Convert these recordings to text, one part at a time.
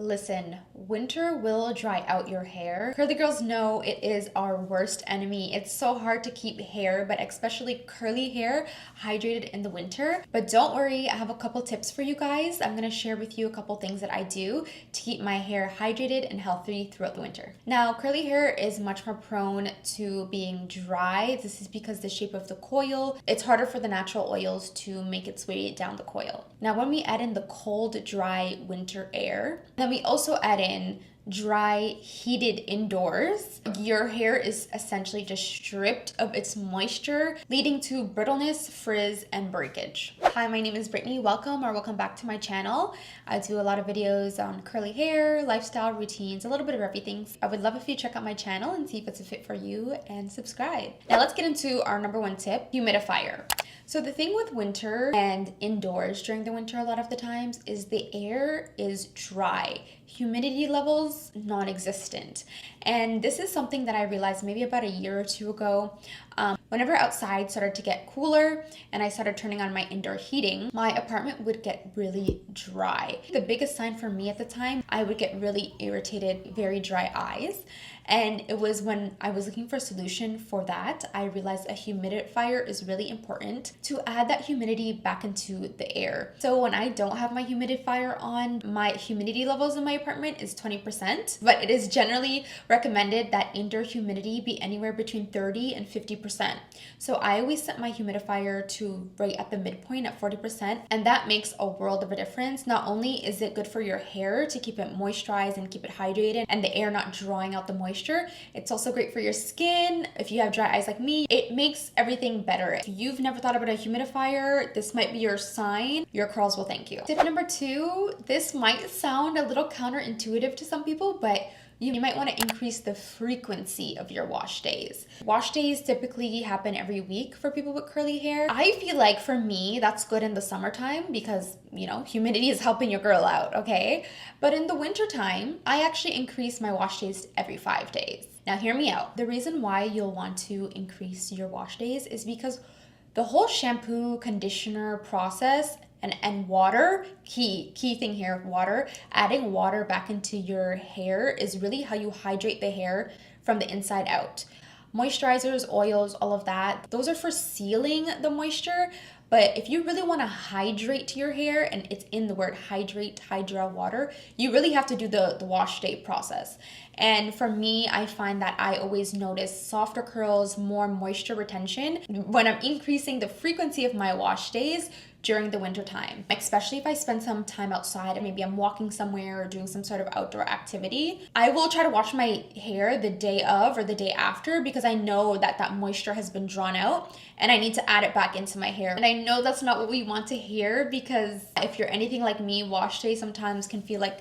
Listen, winter will dry out your hair. Curly girls know it is our worst enemy. It's so hard to keep hair, but especially curly hair, hydrated in the winter. But don't worry, I have a couple tips for you guys. I'm gonna share with you a couple things that I do to keep my hair hydrated and healthy throughout the winter. Now, curly hair is much more prone to being dry. This is because the shape of the coil, it's harder for the natural oils to make its way down the coil. Now, when we add in the cold, dry winter air, then we also add in dry, heated indoors, your hair is essentially just stripped of its moisture, leading to brittleness, frizz, and breakage. Hi, my name is Brittany. Welcome back to my channel. I do a lot of videos on curly hair, lifestyle routines, a little bit of everything. I would love if you check out my channel and see if it's a fit for you and subscribe. Now let's get into our number one tip, humidifier. So the thing with winter and indoors during the winter a lot of the times is the air is dry. Humidity levels non-existent. And this is something that I realized maybe about a year or two ago. Whenever outside started to get cooler and I started turning on my indoor heating, my apartment would get really dry. The biggest sign for me at the time, I would get really irritated, very dry eyes. And it was when I was looking for a solution for that, I realized a humidifier is really important to add that humidity back into the air. So when I don't have my humidifier on, my humidity levels in my apartment is 20%, but it is generally recommended that indoor humidity be anywhere between 30 and 50%. So I always set my humidifier to right at the midpoint at 40%, and that makes a world of a difference. Not only is it good for your hair to keep it moisturized and keep it hydrated and the air not drawing out the moisture, it's also great for your skin. If you have dry eyes like me, it makes everything better. If you've never thought about a humidifier, this might be your sign. Your curls will thank you. Tip number two, this might sound a little counterintuitive to some people, but you might want to increase the frequency of your wash days. Wash days typically happen every week for people with curly hair. I feel like for me, that's good in the summertime because, humidity is helping your girl out, okay? But in the wintertime, I actually increase my wash days every 5 days. Now hear me out. The reason why you'll want to increase your wash days is because the whole shampoo, conditioner process and water, key thing here, water, adding water back into your hair is really how you hydrate the hair from the inside out. Moisturizers, oils, all of that, those are for sealing the moisture. But if you really want to hydrate your hair, and it's in the word hydrate, hydra, water, you really have to do the wash day process. And for me, I find that I always notice softer curls, more moisture retention when I'm increasing the frequency of my wash days during the winter time, especially if I spend some time outside and maybe I'm walking somewhere or doing some sort of outdoor activity. I will try to wash my hair the day of or the day after because I know that moisture has been drawn out and I need to add it back into my hair. And I know that's not what we want to hear because if you're anything like me, wash day sometimes can feel like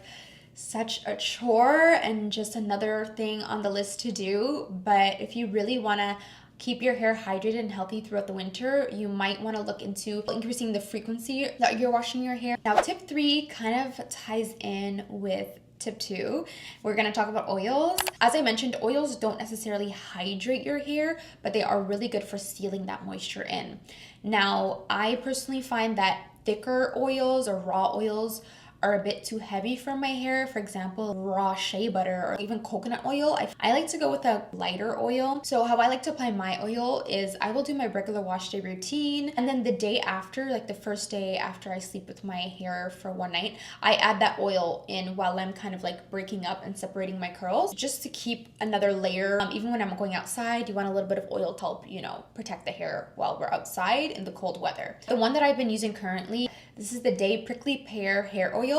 such a chore and just another thing on the list to do. But if you really want to keep your hair hydrated and healthy throughout the winter, you might want to look into increasing the frequency that you're washing your hair. Now, tip 3 kind of ties in with tip 2. We're going to talk about oils. As I mentioned, oils don't necessarily hydrate your hair, but they are really good for sealing that moisture in. Now, I personally find that thicker oils or raw oils are a bit too heavy for my hair. For example, raw shea butter or even coconut oil. I like to go with a lighter oil. So how I like to apply my oil is I will do my regular wash day routine, and then the day after, like the first day after I sleep with my hair for one night, I add that oil in while I'm kind of like breaking up and separating my curls just to keep another layer. Even when I'm going outside, you want a little bit of oil to help, protect the hair while we're outside in the cold weather. The one that I've been using currently, this is the Day Prickly Pear Hair Oil.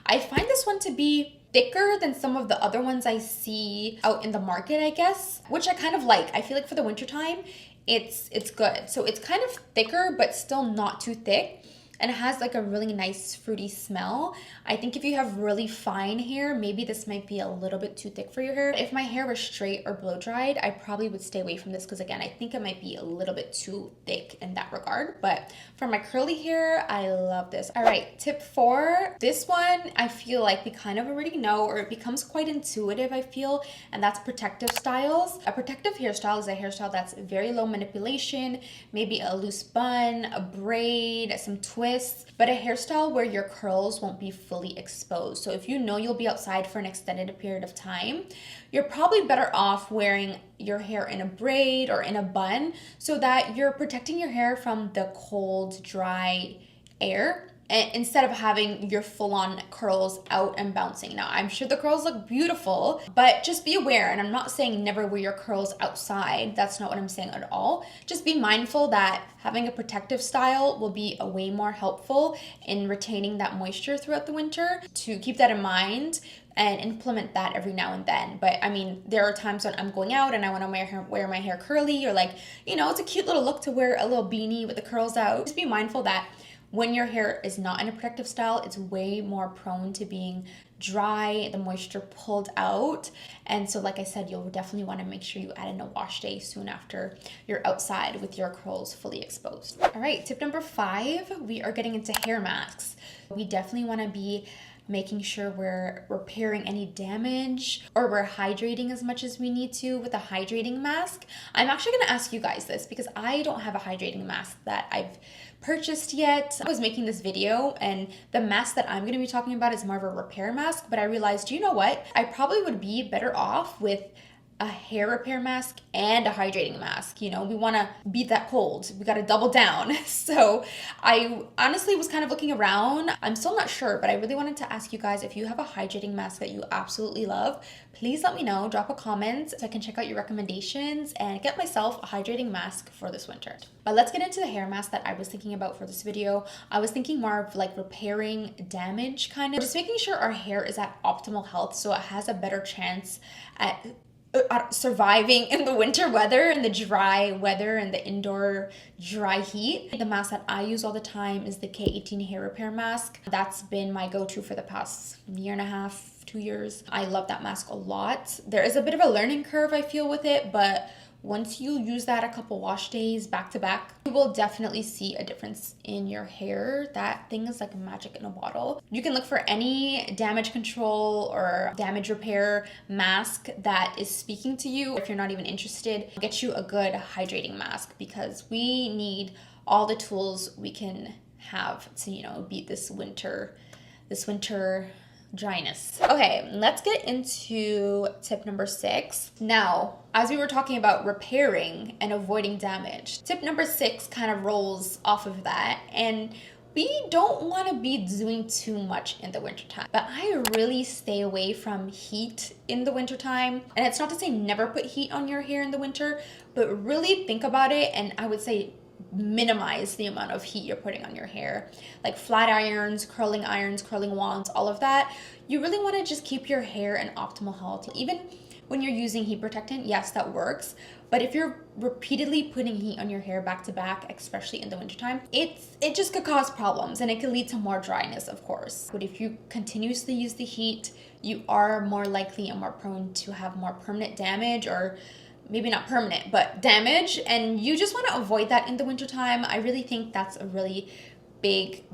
I find this one to be thicker than some of the other ones I see out in the market, I guess, which I kind of like. I feel like for the wintertime, it's good. So it's kind of thicker, but still not too thick. And it has like a really nice fruity smell. I think if you have really fine hair, maybe this might be a little bit too thick for your hair. If my hair was straight or blow dried, I probably would stay away from this because again, I think it might be a little bit too thick in that regard. But for my curly hair, I love this. All right, tip 4. This one, I feel like we kind of already know, or it becomes quite intuitive, I feel, and that's protective styles. A protective hairstyle is a hairstyle that's very low manipulation, maybe a loose bun, a braid, some twists, twists, but a hairstyle where your curls won't be fully exposed. So if you know you'll be outside for an extended period of time, you're probably better off wearing your hair in a braid or in a bun so that you're protecting your hair from the cold, dry air instead of having your full-on curls out and bouncing. Now, I'm sure the curls look beautiful, but just be aware, and I'm not saying never wear your curls outside. That's not what I'm saying at all. Just be mindful that having a protective style will be a way more helpful in retaining that moisture throughout the winter. To keep that in mind and implement that every now and then. But I mean, there are times when I'm going out and I want to wear my hair curly, or like, you know, it's a cute little look to wear a little beanie with the curls out. Just be mindful that when your hair is not in a protective style, it's way more prone to being dry, the moisture pulled out. And so like I said, you'll definitely want to make sure you add in a wash day soon after you're outside with your curls fully exposed. All right, tip number 5, we are getting into hair masks. We definitely want to be making sure we're repairing any damage, or we're hydrating as much as we need to with a hydrating mask. I'm actually going to ask you guys this because I don't have a hydrating mask that I've purchased yet. I was making this video and the mask that I'm going to be talking about is more of a repair mask, but I realized, you know what? I probably would be better off with a hair repair mask and a hydrating mask. You know, we want to beat that cold. We got to double down. So I honestly was kind of looking around. I'm still not sure, but I really wanted to ask you guys, if you have a hydrating mask that you absolutely love, please let me know. Drop a comment so I can check out your recommendations and get myself a hydrating mask for this winter. But let's get into the hair mask that I was thinking about for this video. I was thinking more of like repairing damage, kind of just making sure our hair is at optimal health so it has a better chance at surviving in the winter weather and the dry weather and the indoor dry heat. The mask that I use all the time is the K18 hair repair mask. That's been my go-to for the past year and a half, 2 years. I love that mask a lot. There is a bit of a learning curve I feel with it, but once you use that a couple wash days back to back, you will definitely see a difference in your hair. That thing is like magic in a bottle. You can look for any damage control or damage repair mask that is speaking to you. If you're not even interested, get you a good hydrating mask, because we need all the tools we can have to, you know, beat this winter dryness. Okay, let's get into tip number 6. Now, as we were talking about repairing and avoiding damage, tip number 6 kind of rolls off of that, and we don't want to be doing too much in the wintertime. But I really stay away from heat in the wintertime. And it's not to say never put heat on your hair in the winter, but really think about it, and I would say minimize the amount of heat you're putting on your hair. Like flat irons, curling wands, all of that. You really want to just keep your hair in optimal health. Even when you're using heat protectant, yes, that works. But if you're repeatedly putting heat on your hair back to back, especially in the wintertime, it just could cause problems, and it could lead to more dryness, of course. But if you continuously use the heat, you are more likely and more prone to have more permanent damage, or maybe not permanent, but damage, and you just want to avoid that in the wintertime. I really think that's a really big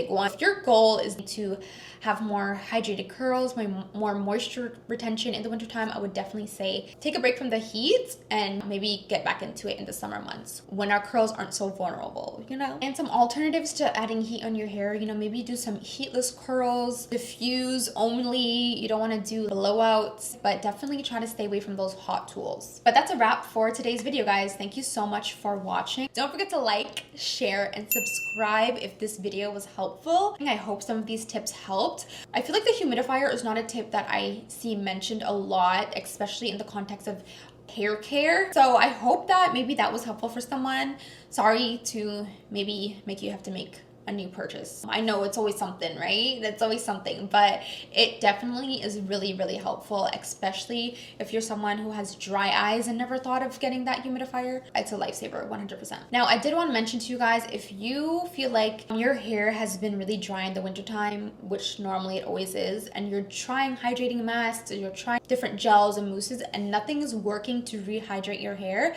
one. If your goal is to have more hydrated curls, more moisture retention in the wintertime, I would definitely say take a break from the heat and maybe get back into it in the summer months when our curls aren't so vulnerable, you know? And some alternatives to adding heat on your hair, you know, maybe do some heatless curls, diffuse only. You don't want to do blowouts, but definitely try to stay away from those hot tools. But that's a wrap for today's video, guys. Thank you so much for watching. Don't forget to like, share, and subscribe if this video was helpful. I hope some of these tips helped. I feel like the humidifier is not a tip that I see mentioned a lot, especially in the context of hair care. So I hope that maybe that was helpful for someone. Sorry to maybe make you have to make a new purchase. I know it's always something, right? That's always something, but it definitely is really helpful, especially if you're someone who has dry eyes and never thought of getting that humidifier. It's a lifesaver, 100%. Now, I did want to mention to you guys, if you feel like your hair has been really dry in the wintertime, which normally it always is, and you're trying hydrating masks, or you're trying different gels and mousses, and nothing is working to rehydrate your hair,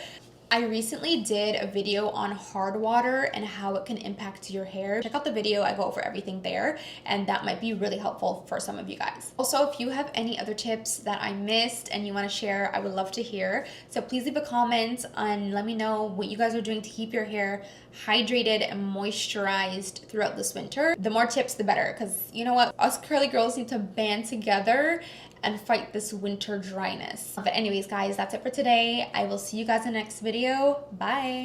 I recently did a video on hard water and how it can impact your hair. Check out the video, I go over everything there, and that might be really helpful for some of you guys. Also, if you have any other tips that I missed and you want to share, I would love to hear. So please leave a comment and let me know what you guys are doing to keep your hair hydrated and moisturized throughout this winter. The more tips, the better, because you know what? Us curly girls need to band together and fight this winter dryness. But anyways, guys, that's it for today. I will see you guys in the next video. Bye.